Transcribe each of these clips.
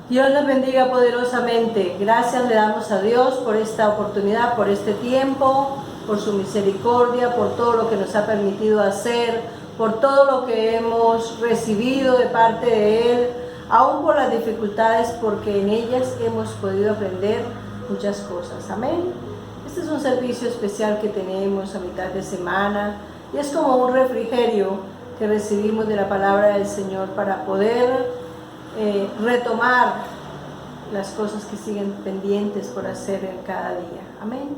Dios les bendiga poderosamente. Gracias le damos a Dios por esta oportunidad, por este tiempo, por su misericordia, por todo lo que nos ha permitido hacer, por todo lo que hemos recibido de parte de Él, aún por las dificultades, porque en ellas hemos podido aprender muchas cosas. Amén. Este es un servicio especial que tenemos a mitad de semana y es como un refrigerio que recibimos de la palabra del Señor para poder retomar las cosas que siguen pendientes por hacer en cada día. Amén.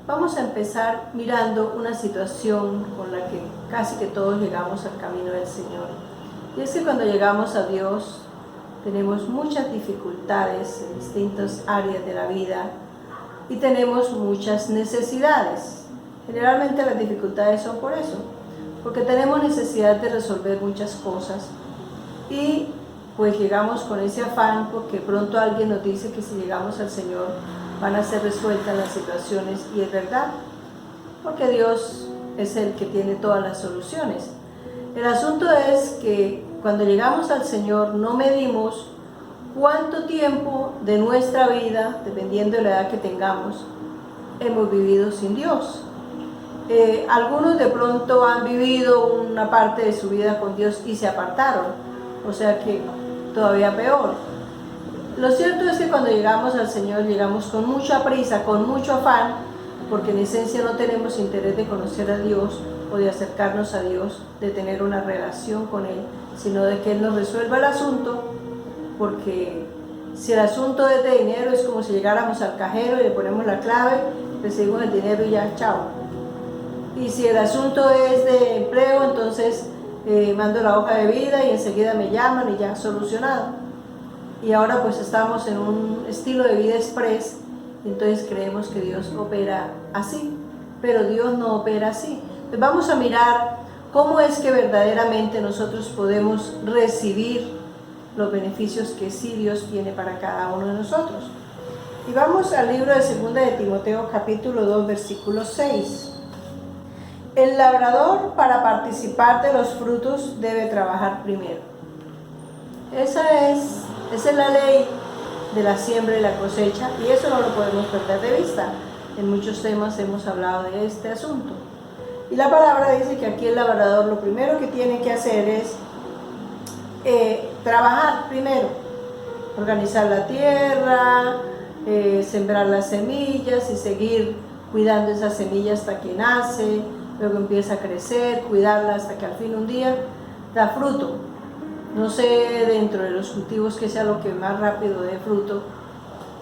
Vamos a empezar mirando una situación con la que casi que todos llegamos al camino del Señor. Y es que cuando llegamos a Dios tenemos muchas dificultades en distintas áreas de la vida y tenemos muchas necesidades. Generalmente las dificultades son por eso, porque tenemos necesidad de resolver muchas cosas. Y pues llegamos con ese afán porque pronto alguien nos dice que si llegamos al Señor van a ser resueltas las situaciones, y es verdad, porque Dios es el que tiene todas las soluciones. El asunto es que cuando llegamos al Señor no medimos cuánto tiempo de nuestra vida, dependiendo de la edad que tengamos, hemos vivido sin Dios. Algunos de pronto han vivido una parte de su vida con Dios y se apartaron. O sea que todavía peor. Lo cierto es que cuando llegamos al Señor llegamos con mucha prisa, con mucho afán, porque en esencia no tenemos interés de conocer a Dios o de acercarnos a Dios, de tener una relación con Él, sino de que Él nos resuelva el asunto, porque si el asunto es de dinero es como si llegáramos al cajero y le ponemos la clave, recibimos el dinero y ya, chao. Y si el asunto es de empleo, entonces mando la hoja de vida y enseguida me llaman y ya solucionado. Y ahora pues estamos en un estilo de vida express, y entonces creemos que Dios opera así, pero Dios no opera así. Entonces vamos a mirar cómo es que verdaderamente nosotros podemos recibir los beneficios que sí Dios tiene para cada uno de nosotros. Y vamos al libro de 2 de Timoteo capítulo 2 versículo 6. El labrador, para participar de los frutos, debe trabajar primero. Esa es la ley de la siembra y la cosecha, y eso no lo podemos perder de vista. En muchos temas hemos hablado de este asunto. Y la palabra dice que aquí el labrador lo primero que tiene que hacer es trabajar primero, organizar la tierra, sembrar las semillas y seguir cuidando esas semillas hasta que nace. Luego empieza a crecer, cuidarla hasta que al fin un día da fruto. No sé dentro de los cultivos que sea lo que más rápido dé fruto,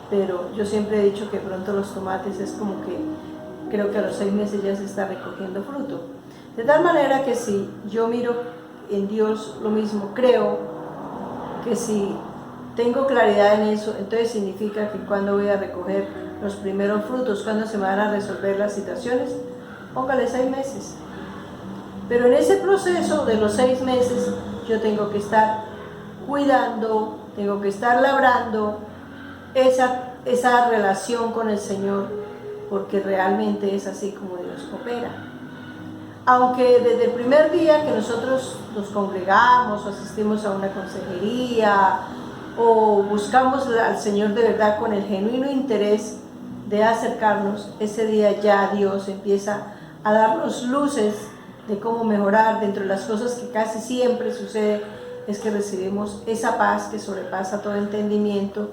pero yo siempre he dicho que pronto los tomates es como que creo que a los 6 meses ya se está recogiendo fruto. De tal manera que si yo miro en Dios lo mismo, creo que si tengo claridad en eso, entonces significa que cuando voy a recoger los primeros frutos, cuando se me van a resolver las situaciones, póngale 6 meses. Pero en ese proceso de los 6 meses yo tengo que estar cuidando, tengo que estar labrando esa relación con el Señor, porque realmente es así como Dios opera. Aunque desde el primer día que nosotros nos congregamos o asistimos a una consejería o buscamos al Señor de verdad con el genuino interés de acercarnos, ese día ya Dios empieza a darnos luces de cómo mejorar. Dentro de las cosas que casi siempre sucede es que recibimos esa paz que sobrepasa todo entendimiento,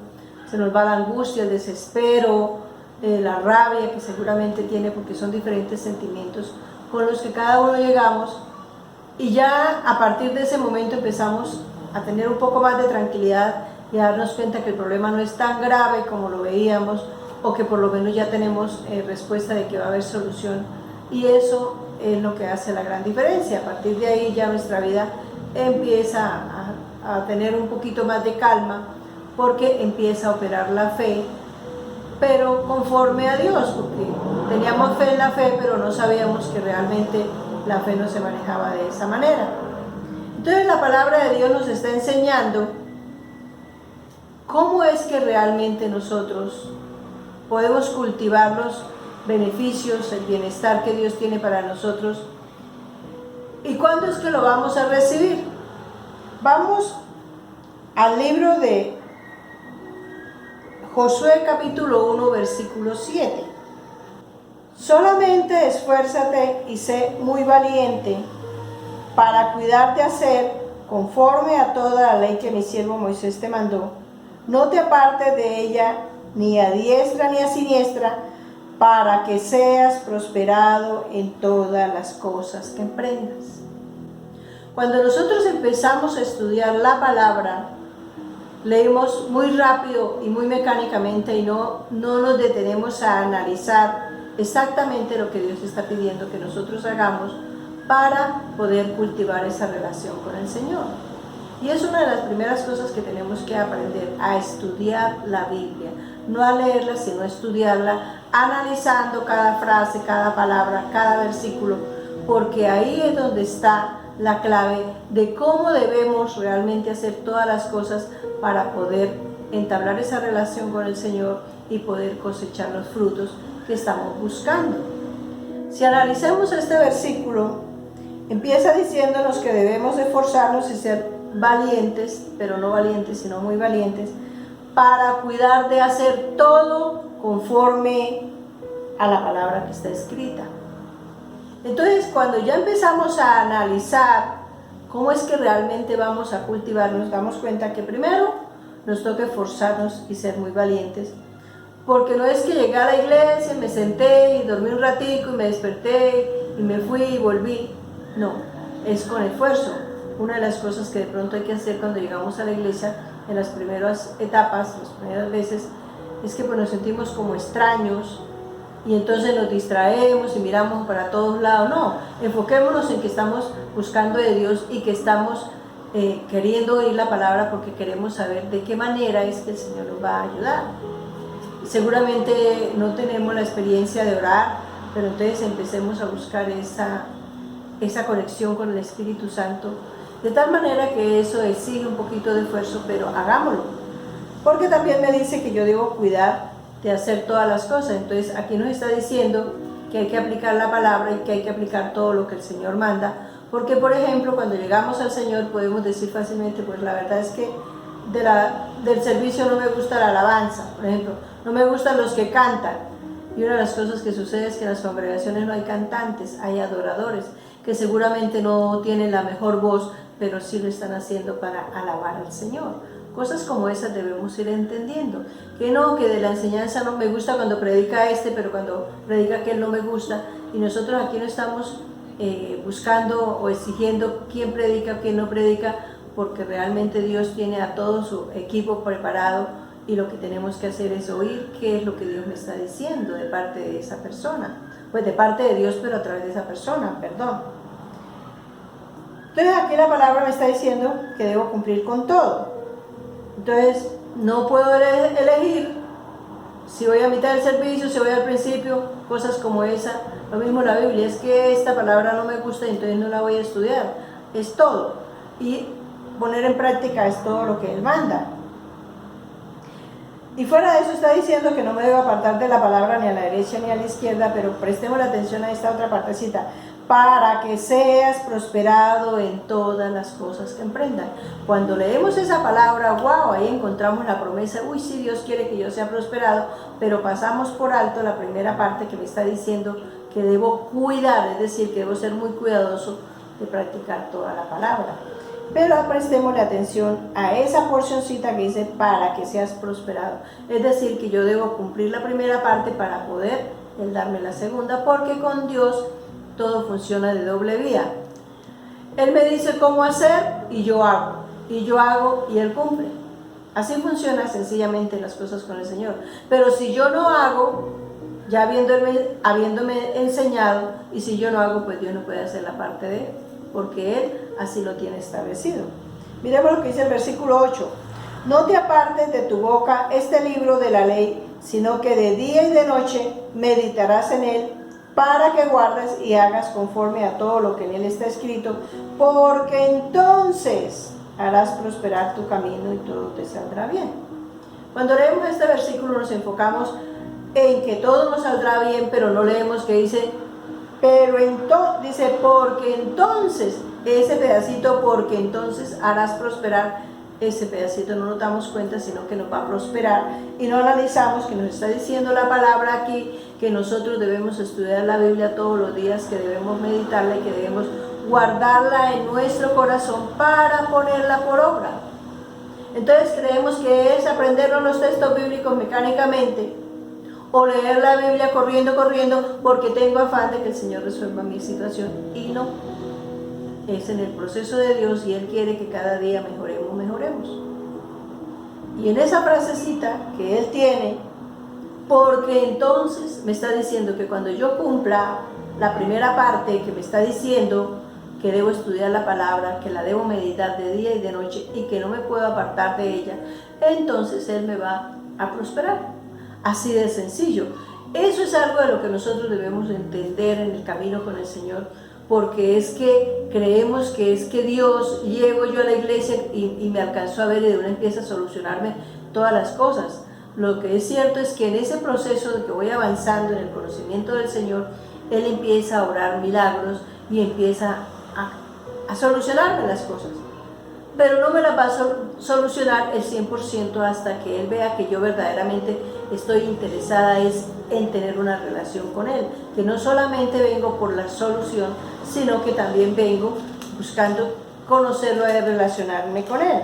se nos va la angustia, el desespero, la rabia que seguramente tiene, porque son diferentes sentimientos con los que cada uno llegamos, y ya a partir de ese momento empezamos a tener un poco más de tranquilidad y a darnos cuenta que el problema no es tan grave como lo veíamos, o que por lo menos ya tenemos respuesta de que va a haber solución, y eso es lo que hace la gran diferencia. A partir de ahí ya nuestra vida empieza a tener un poquito más de calma, porque empieza a operar la fe, pero conforme a Dios, porque teníamos fe en la fe, pero no sabíamos que realmente la fe no se manejaba de esa manera. Entonces la palabra de Dios nos está enseñando cómo es que realmente nosotros podemos cultivar los beneficios, el bienestar que Dios tiene para nosotros, y cuándo es que lo vamos a recibir. Vamos al libro de Josué capítulo 1 versículo 7. Solamente esfuérzate y sé muy valiente para cuidar de hacer conforme a toda la ley que mi siervo Moisés te mandó. No te apartes de ella ni a diestra ni a siniestra, para que seas prosperado en todas las cosas que emprendas. Cuando nosotros empezamos a estudiar la palabra, leemos muy rápido y muy mecánicamente y no nos detenemos a analizar exactamente lo que Dios está pidiendo que nosotros hagamos para poder cultivar esa relación con el Señor. Y es una de las primeras cosas que tenemos que aprender, a estudiar la Biblia. No a leerla, sino a estudiarla, analizando cada frase, cada palabra, cada versículo, porque ahí es donde está la clave de cómo debemos realmente hacer todas las cosas para poder entablar esa relación con el Señor y poder cosechar los frutos que estamos buscando. Si analizamos este versículo, empieza diciéndonos que debemos esforzarnos y ser valientes, pero no valientes, sino muy valientes, para cuidar de hacer todo conforme a la palabra que está escrita. Entonces, cuando ya empezamos a analizar cómo es que realmente vamos a cultivar, nos damos cuenta que primero nos toca esforzarnos y ser muy valientes, porque no es que llegué a la iglesia, me senté y dormí un ratico y me desperté y me fui y volví. No, es con esfuerzo. Una de las cosas que de pronto hay que hacer cuando llegamos a la iglesia en las primeras etapas, las primeras veces, es que pues nos sentimos como extraños y entonces nos distraemos y miramos para todos lados. No, enfoquémonos en que estamos buscando de Dios y que estamos queriendo oír la palabra porque queremos saber de qué manera es que el Señor nos va a ayudar. Seguramente no tenemos la experiencia de orar, pero entonces empecemos a buscar esa conexión con el Espíritu Santo, de tal manera que eso exige un poquito de esfuerzo, pero hagámoslo. Porque también me dice que yo debo cuidar de hacer todas las cosas. Entonces aquí nos está diciendo que hay que aplicar la palabra y que hay que aplicar todo lo que el Señor manda. Porque, por ejemplo, cuando llegamos al Señor podemos decir fácilmente, pues la verdad es que del servicio no me gusta la alabanza, por ejemplo, no me gustan los que cantan. Y una de las cosas que sucede es que en las congregaciones no hay cantantes, hay adoradores, que seguramente no tienen la mejor voz, pero sí lo están haciendo para alabar al Señor. Cosas como esas debemos ir entendiendo. Que no, que de la enseñanza no me gusta cuando predica pero cuando predica aquel no me gusta. Y nosotros aquí no estamos buscando o exigiendo quién predica o quién no predica, porque realmente Dios tiene a todo su equipo preparado y lo que tenemos que hacer es oír qué es lo que Dios me está diciendo de parte de esa persona. Pues de parte de Dios, pero a través de esa persona, perdón. Entonces aquí la palabra me está diciendo que debo cumplir con todo. Entonces no puedo elegir si voy a mitad del servicio, si voy al principio, cosas como esa. Lo mismo la Biblia, es que esta palabra no me gusta y entonces no la voy a estudiar. Es todo. Y poner en práctica es todo lo que Él manda. Y fuera de eso está diciendo que no me debo apartar de la palabra ni a la derecha ni a la izquierda, pero prestemos la atención a esta otra partecita. Para que seas prosperado en todas las cosas que emprendas. Cuando leemos esa palabra, wow, ahí encontramos la promesa, uy, sí, Dios quiere que yo sea prosperado, pero pasamos por alto la primera parte que me está diciendo que debo cuidar, es decir, que debo ser muy cuidadoso de practicar toda la palabra. Pero prestémosle atención a esa porcioncita que dice para que seas prosperado. Es decir, que yo debo cumplir la primera parte para poder Él darme la segunda, porque con Dios todo funciona de doble vía. Él me dice cómo hacer y yo hago. Y yo hago y Él cumple. Así funciona sencillamente las cosas con el Señor. Pero si yo no hago, ya habiéndome enseñado, y si yo no hago, pues Dios no puede hacer la parte de Él, porque Él así lo tiene establecido. Miremos lo que dice el versículo 8. No te apartes de tu boca este libro de la ley, sino que de día y de noche meditarás en él, para que guardes y hagas conforme a todo lo que en él está escrito, porque entonces harás prosperar tu camino y todo te saldrá bien. Cuando leemos este versículo nos enfocamos en que todo nos saldrá bien, pero no leemos que dice, dice, porque entonces, ese pedacito, porque entonces harás prosperar ese pedacito no nos damos cuenta, sino que nos va a prosperar, y no analizamos que nos está diciendo la palabra aquí, que nosotros debemos estudiar la Biblia todos los días, que debemos meditarla y que debemos guardarla en nuestro corazón para ponerla por obra. Entonces creemos que es aprendernos los textos bíblicos mecánicamente, o leer la Biblia corriendo, porque tengo afán de que el Señor resuelva mi situación, y no. Es en el proceso de Dios, y Él quiere que cada día mejoremos. Y en esa frasecita que Él tiene, porque entonces me está diciendo que cuando yo cumpla la primera parte, que me está diciendo que debo estudiar la palabra, que la debo meditar de día y de noche, y que no me puedo apartar de ella, entonces Él me va a prosperar. Así de sencillo. Eso es algo de lo que nosotros debemos entender en el camino con el Señor, porque es que creemos que es que Dios, llego yo a la iglesia y me alcanzó a ver, y de una empieza a solucionarme todas las cosas. Lo que es cierto es que en ese proceso de que voy avanzando en el conocimiento del Señor, Él empieza a obrar milagros y empieza a solucionarme las cosas. Pero no me las va a solucionar el 100% hasta que Él vea que yo verdaderamente estoy interesada en tener una relación con Él, que no solamente vengo por la solución, sino que también vengo buscando conocerlo y relacionarme con Él.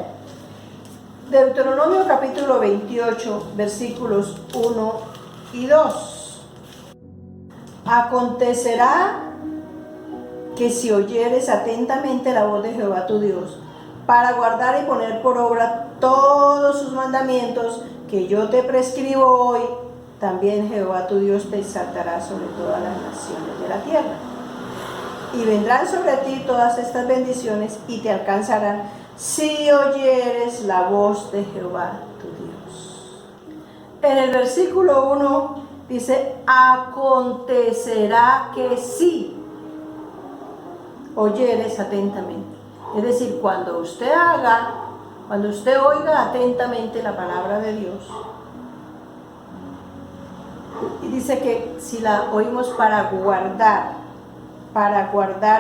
Deuteronomio capítulo 28, versículos 1 y 2. Acontecerá que si oyeres atentamente la voz de Jehová tu Dios, para guardar y poner por obra todos sus mandamientos que yo te prescribo hoy, también Jehová tu Dios te exaltará sobre todas las naciones de la tierra. Y vendrán sobre ti todas estas bendiciones y te alcanzarán si oyeres la voz de Jehová tu Dios. En el versículo 1 dice, acontecerá que si oyeres atentamente. Es decir, cuando usted oiga atentamente la palabra de Dios, y dice que si la oímos para guardar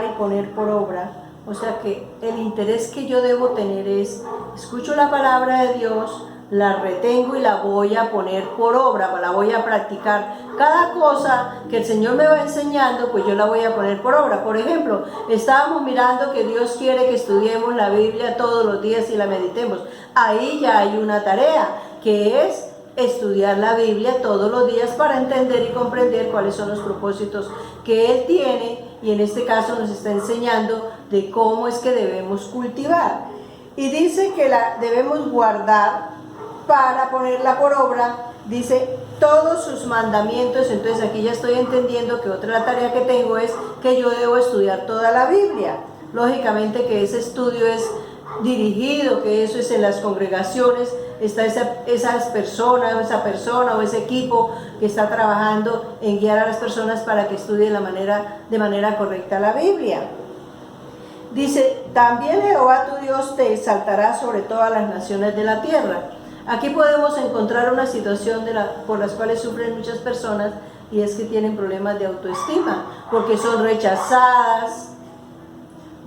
y poner por obra, o sea que el interés que yo debo tener es, escucho la palabra de Dios, la retengo y la voy a poner por obra, la voy a practicar. Cada cosa que el Señor me va enseñando, pues yo la voy a poner por obra. Por ejemplo, estábamos mirando que Dios quiere que estudiemos la Biblia todos los días y la meditemos. Ahí ya hay una tarea, que es estudiar la Biblia todos los días para entender y comprender cuáles son los propósitos que Él tiene, y en este caso nos está enseñando de cómo es que debemos cultivar. Y dice que la debemos guardar para ponerla por obra, dice todos sus mandamientos. Entonces aquí ya estoy entendiendo que otra tarea que tengo es que yo debo estudiar toda la Biblia. Lógicamente que ese estudio es dirigido, que eso es en las congregaciones, está esa persona o ese equipo que está trabajando en guiar a las personas para que estudien de manera correcta la Biblia. Dice, también Jehová tu Dios te exaltará sobre todas las naciones de la tierra. Aquí podemos encontrar una situación por las cuales sufren muchas personas, y es que tienen problemas de autoestima, porque son rechazadas,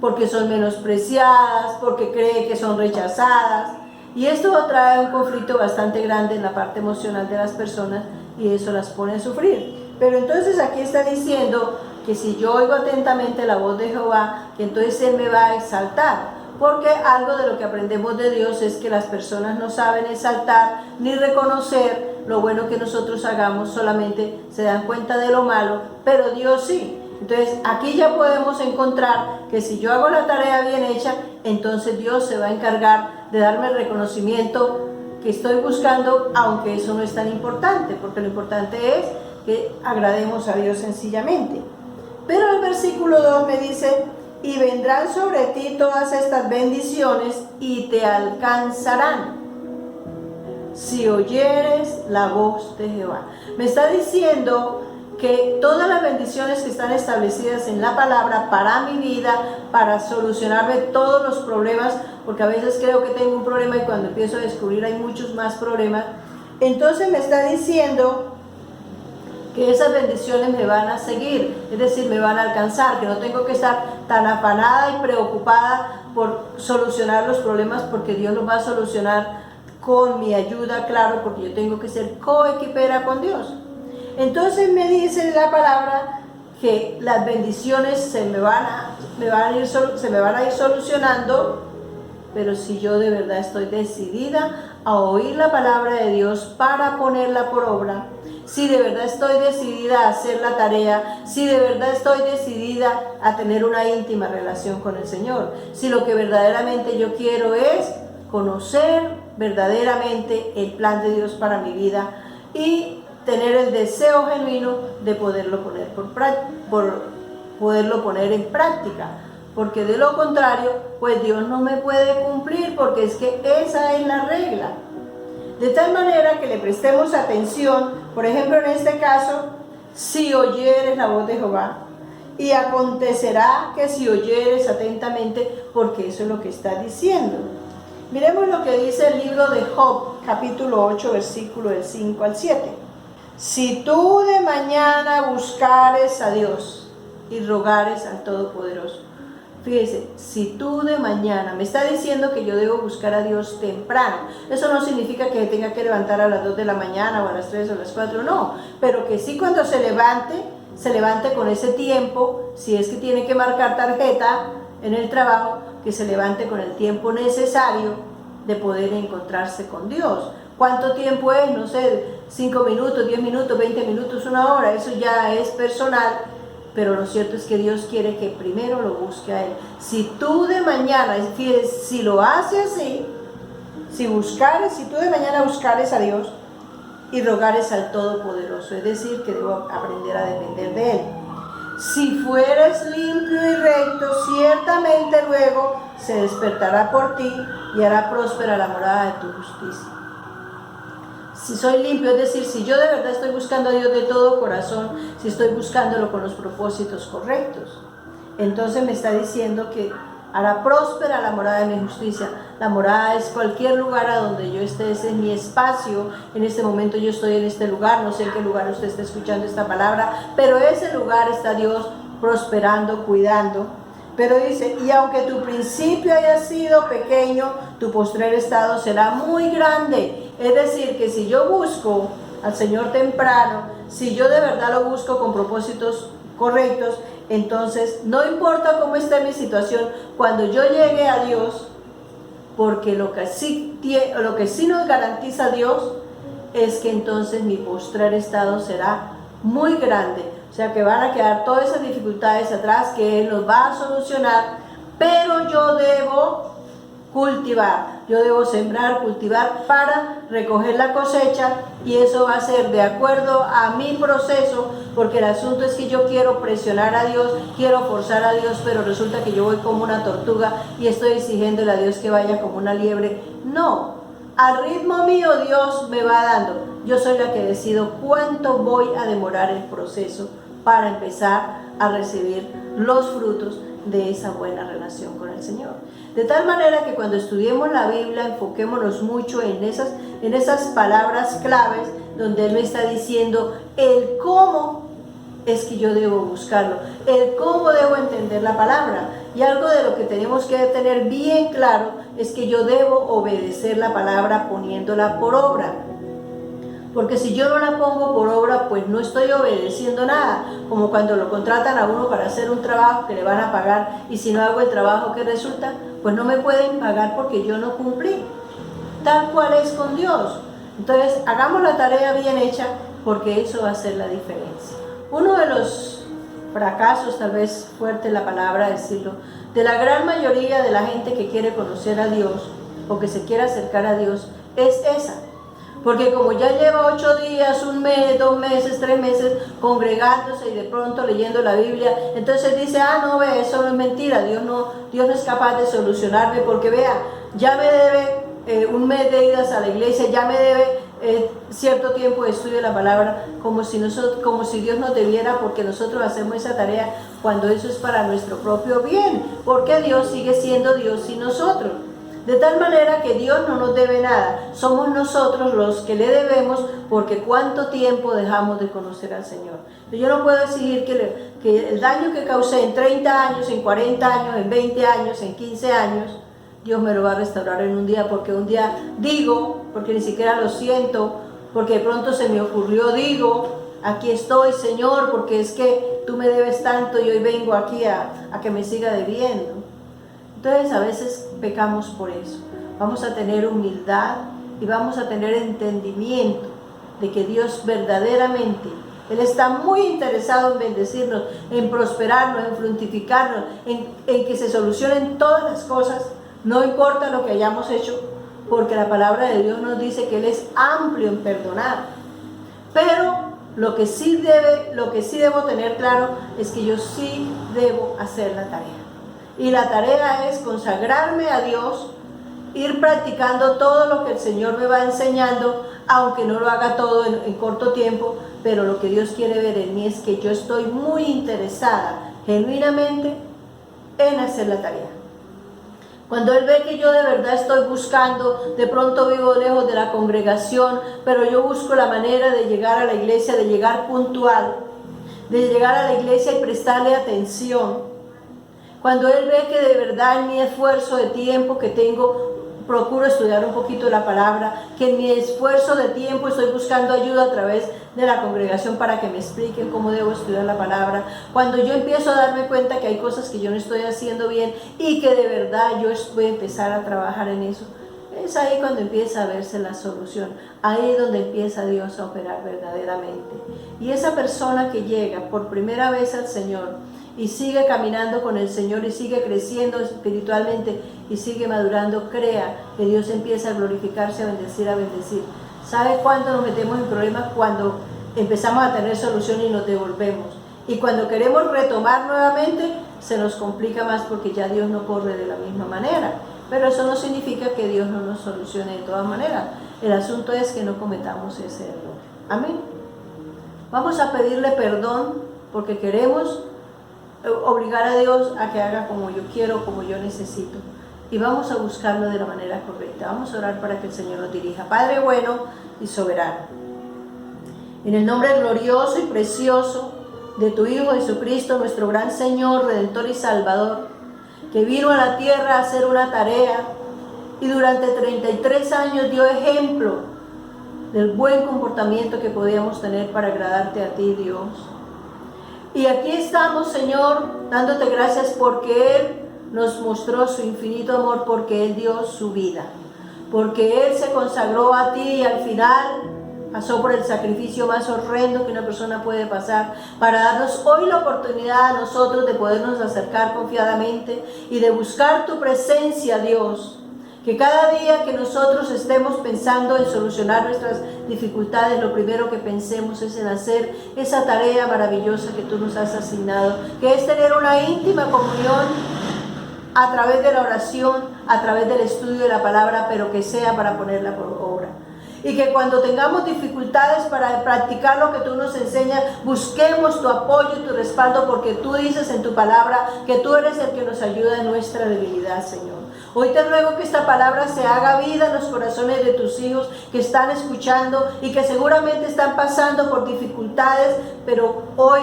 porque son menospreciadas, porque creen que son rechazadas, y esto trae un conflicto bastante grande en la parte emocional de las personas, y eso las pone a sufrir. Pero entonces aquí está diciendo que si yo oigo atentamente la voz de Jehová, que entonces Él me va a exaltar. Porque algo de lo que aprendemos de Dios es que las personas no saben exaltar ni reconocer lo bueno que nosotros hagamos, solamente se dan cuenta de lo malo, pero Dios sí. Entonces aquí ya podemos encontrar que si yo hago la tarea bien hecha, entonces Dios se va a encargar de darme el reconocimiento que estoy buscando, aunque eso no es tan importante, porque lo importante es que agrademos a Dios sencillamente. Pero el versículo 2 me dice, y vendrán sobre ti todas estas bendiciones y te alcanzarán si oyeres la voz de Jehová. Me está diciendo que todas las bendiciones que están establecidas en la palabra para mi vida, para solucionarme todos los problemas, porque a veces creo que tengo un problema y cuando empiezo a descubrir hay muchos más problemas, entonces me está diciendo que esas bendiciones me van a seguir, es decir, me van a alcanzar, que no tengo que estar tan afanada y preocupada por solucionar los problemas, porque Dios los va a solucionar con mi ayuda, claro, porque yo tengo que ser coequipera con Dios. Entonces me dice la palabra que las bendiciones se me van a ir solucionando, pero si yo de verdad estoy decidida a oír la palabra de Dios para ponerla por obra, si de verdad estoy decidida a hacer la tarea, si de verdad estoy decidida a tener una íntima relación con el Señor, si lo que verdaderamente yo quiero es conocer verdaderamente el plan de Dios para mi vida y tener el deseo genuino de poderlo poner en práctica, porque de lo contrario, pues Dios no me puede cumplir, porque es que esa es la regla. De tal manera que le prestemos atención, por ejemplo en este caso, si oyeres la voz de Jehová, y acontecerá que si oyeres atentamente, porque eso es lo que está diciendo. Miremos lo que dice el libro de Job, capítulo 8, versículo del 5 al 7. Si tú de mañana buscares a Dios y rogares al Todopoderoso. Fíjese, si tú de mañana, me está diciendo que yo debo buscar a Dios temprano. Eso no significa que tenga que levantar a las 2 de la mañana o a las 3 o a las 4, no. Pero que sí, cuando se levante con ese tiempo, si es que tiene que marcar tarjeta en el trabajo, que se levante con el tiempo necesario de poder encontrarse con Dios. ¿Cuánto tiempo es? No sé, 5 minutos, 10 minutos, 20 minutos, 1 hora, eso ya es personal, pero lo cierto es que Dios quiere que primero lo busque a Él. Si tú de mañana, si lo haces así, si tú de mañana buscares a Dios y rogares al Todopoderoso, es decir, que debo aprender a depender de Él. Si fueres limpio y recto, ciertamente luego se despertará por ti y hará próspera la morada de tu justicia. Si soy limpio, es decir, si yo de verdad estoy buscando a Dios de todo corazón, si estoy buscándolo con los propósitos correctos, entonces me está diciendo que hará próspera la morada de mi justicia. La morada es cualquier lugar a donde yo esté, ese es mi espacio. En este momento yo estoy en este lugar, no sé en qué lugar usted está escuchando esta palabra, pero ese lugar está Dios prosperando, cuidando. Pero dice, y aunque tu principio haya sido pequeño, tu postrer estado será muy grande. Es decir, que si yo busco al Señor temprano, si yo de verdad lo busco con propósitos correctos, entonces no importa cómo esté mi situación, cuando yo llegue a Dios, porque lo que sí nos garantiza Dios es que entonces mi postrer estado será muy grande. O sea que van a quedar todas esas dificultades atrás que Él nos va a solucionar, pero yo debo cultivar, yo debo sembrar, cultivar para recoger la cosecha, y eso va a ser de acuerdo a mi proceso, porque el asunto es que yo quiero presionar a Dios, quiero forzar a Dios, pero resulta que yo voy como una tortuga y estoy exigiéndole a Dios que vaya como una liebre. No, al ritmo mío Dios me va dando. Yo soy la que decido cuánto voy a demorar el proceso para empezar a recibir los frutos de esa buena relación con el Señor. De tal manera que cuando estudiemos la Biblia, enfoquémonos mucho en esas palabras claves donde Él me está diciendo el cómo es que yo debo buscarlo, el cómo debo entender la palabra. Y algo de lo que tenemos que tener bien claro es que yo debo obedecer la palabra poniéndola por obra. Porque si yo no la pongo por obra, pues no estoy obedeciendo nada. Como cuando lo contratan a uno para hacer un trabajo que le van a pagar, y si no hago el trabajo, ¿qué resulta? Pues no me pueden pagar porque yo no cumplí. Tal cual es con Dios. Entonces, hagamos la tarea bien hecha, porque eso va a hacer la diferencia. Uno de los fracasos, tal vez fuerte la palabra decirlo, de la gran mayoría de la gente que quiere conocer a Dios o que se quiere acercar a Dios, es esa. Porque como ya lleva 8 días, 1 mes, 2 meses, 3 meses congregándose y de pronto leyendo la Biblia, entonces dice, no, ve, eso no es mentira, Dios no es capaz de solucionarme, porque vea, ya me debe 1 mes de idas a la iglesia, ya me debe cierto tiempo de estudio de la palabra, como si Dios nos debiera, porque nosotros hacemos esa tarea cuando eso es para nuestro propio bien, porque Dios sigue siendo Dios sin nosotros. De tal manera que Dios no nos debe nada. Somos nosotros los que le debemos, porque cuánto tiempo dejamos de conocer al Señor. Yo no puedo exigir que el daño que causé en 30 años, en 40 años, en 20 años, en 15 años, Dios me lo va a restaurar en un día, porque un día digo, porque ni siquiera lo siento, porque de pronto se me ocurrió, digo, aquí estoy, Señor, porque es que tú me debes tanto y hoy vengo aquí a que me siga debiendo. Entonces a veces pecamos por eso. Vamos a tener humildad y vamos a tener entendimiento de que Dios verdaderamente, Él está muy interesado en bendecirnos, en prosperarnos, en fructificarnos, en que se solucionen todas las cosas, no importa lo que hayamos hecho, porque la palabra de Dios nos dice que Él es amplio en perdonar. Pero lo que sí debo tener claro es que yo sí debo hacer la tarea. Y la tarea es consagrarme a Dios, ir practicando todo lo que el Señor me va enseñando, aunque no lo haga todo en corto tiempo, pero lo que Dios quiere ver en mí es que yo estoy muy interesada, genuinamente, en hacer la tarea. Cuando Él ve que yo de verdad estoy buscando, de pronto vivo lejos de la congregación, pero yo busco la manera de llegar a la iglesia, de llegar puntual, de llegar a la iglesia y prestarle atención. Cuando Él ve que de verdad en mi esfuerzo de tiempo que tengo, procuro estudiar un poquito la palabra, que en mi esfuerzo de tiempo estoy buscando ayuda a través de la congregación para que me expliquen cómo debo estudiar la palabra. Cuando yo empiezo a darme cuenta que hay cosas que yo no estoy haciendo bien y que de verdad yo voy a empezar a trabajar en eso, es ahí cuando empieza a verse la solución. Ahí es donde empieza Dios a operar verdaderamente. Y esa persona que llega por primera vez al Señor y sigue caminando con el Señor y sigue creciendo espiritualmente y sigue madurando, crea que Dios empieza a glorificarse, a bendecir, a bendecir. ¿Sabe cuándo nos metemos en problemas? Cuando empezamos a tener solución y nos devolvemos. Y cuando queremos retomar nuevamente, se nos complica más porque ya Dios no corre de la misma manera. Pero eso no significa que Dios no nos solucione de todas maneras. El asunto es que no cometamos ese error. Amén. Vamos a pedirle perdón porque queremos obligar a Dios a que haga como yo quiero, como yo necesito. Y vamos a buscarlo de la manera correcta. Vamos a orar para que el Señor nos dirija. Padre bueno y soberano, en el nombre glorioso y precioso de tu Hijo Jesucristo, nuestro gran Señor, Redentor y Salvador, que vino a la tierra a hacer una tarea y durante 33 años dio ejemplo del buen comportamiento que podíamos tener para agradarte a ti, Dios. Y aquí estamos, Señor, dándote gracias porque Él nos mostró su infinito amor, porque Él dio su vida, porque Él se consagró a ti y al final pasó por el sacrificio más horrendo que una persona puede pasar para darnos hoy la oportunidad a nosotros de podernos acercar confiadamente y de buscar tu presencia, Dios. Que cada día que nosotros estemos pensando en solucionar nuestras dificultades, lo primero que pensemos es en hacer esa tarea maravillosa que tú nos has asignado, que es tener una íntima comunión a través de la oración, a través del estudio de la palabra, pero que sea para ponerla por obra. Y que cuando tengamos dificultades para practicar lo que tú nos enseñas, busquemos tu apoyo y tu respaldo, porque tú dices en tu palabra que tú eres el que nos ayuda en nuestra debilidad, Señor. Hoy te ruego que esta palabra se haga vida en los corazones de tus hijos que están escuchando y que seguramente están pasando por dificultades, pero hoy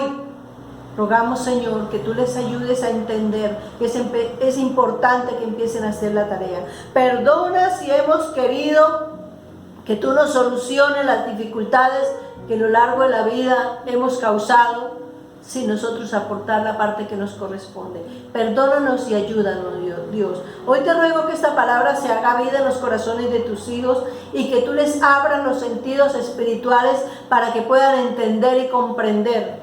rogamos, Señor, que tú les ayudes a entender que es importante que empiecen a hacer la tarea. Perdona si hemos querido que tú nos soluciones las dificultades que a lo largo de la vida hemos causado sin nosotros aportar la parte que nos corresponde. Perdónanos y ayúdanos, Dios. Hoy te ruego que esta palabra se haga vida en los corazones de tus hijos y que tú les abras los sentidos espirituales para que puedan entender y comprender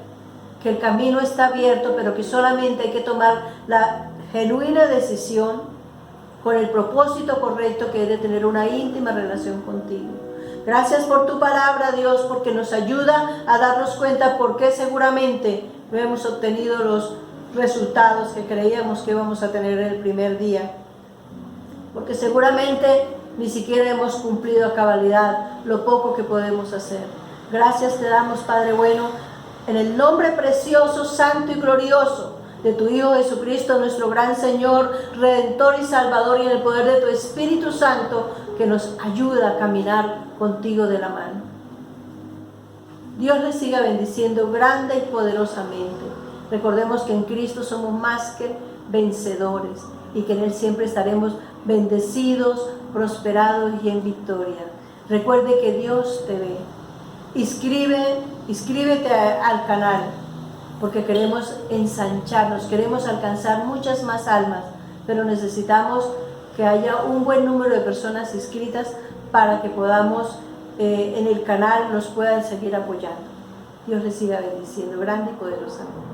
que el camino está abierto, pero que solamente hay que tomar la genuina decisión con el propósito correcto, que es de tener una íntima relación contigo. Gracias por tu palabra, Dios, porque nos ayuda a darnos cuenta por qué seguramente no hemos obtenido los resultados que creíamos que íbamos a tener el primer día. Porque seguramente ni siquiera hemos cumplido a cabalidad lo poco que podemos hacer. Gracias te damos, Padre bueno, en el nombre precioso, santo y glorioso de tu Hijo Jesucristo, nuestro gran Señor, Redentor y Salvador, y en el poder de tu Espíritu Santo, que nos ayuda a caminar contigo de la mano. Dios les siga bendiciendo grande y poderosamente. Recordemos que en Cristo somos más que vencedores y que en Él siempre estaremos bendecidos, prosperados y en victoria. Recuerde que Dios te ve. Inscríbete al canal, porque queremos ensancharnos, queremos alcanzar muchas más almas, pero necesitamos que haya un buen número de personas inscritas para que podamos en el canal nos puedan seguir apoyando. Dios les siga bendiciendo grande y poderosamente.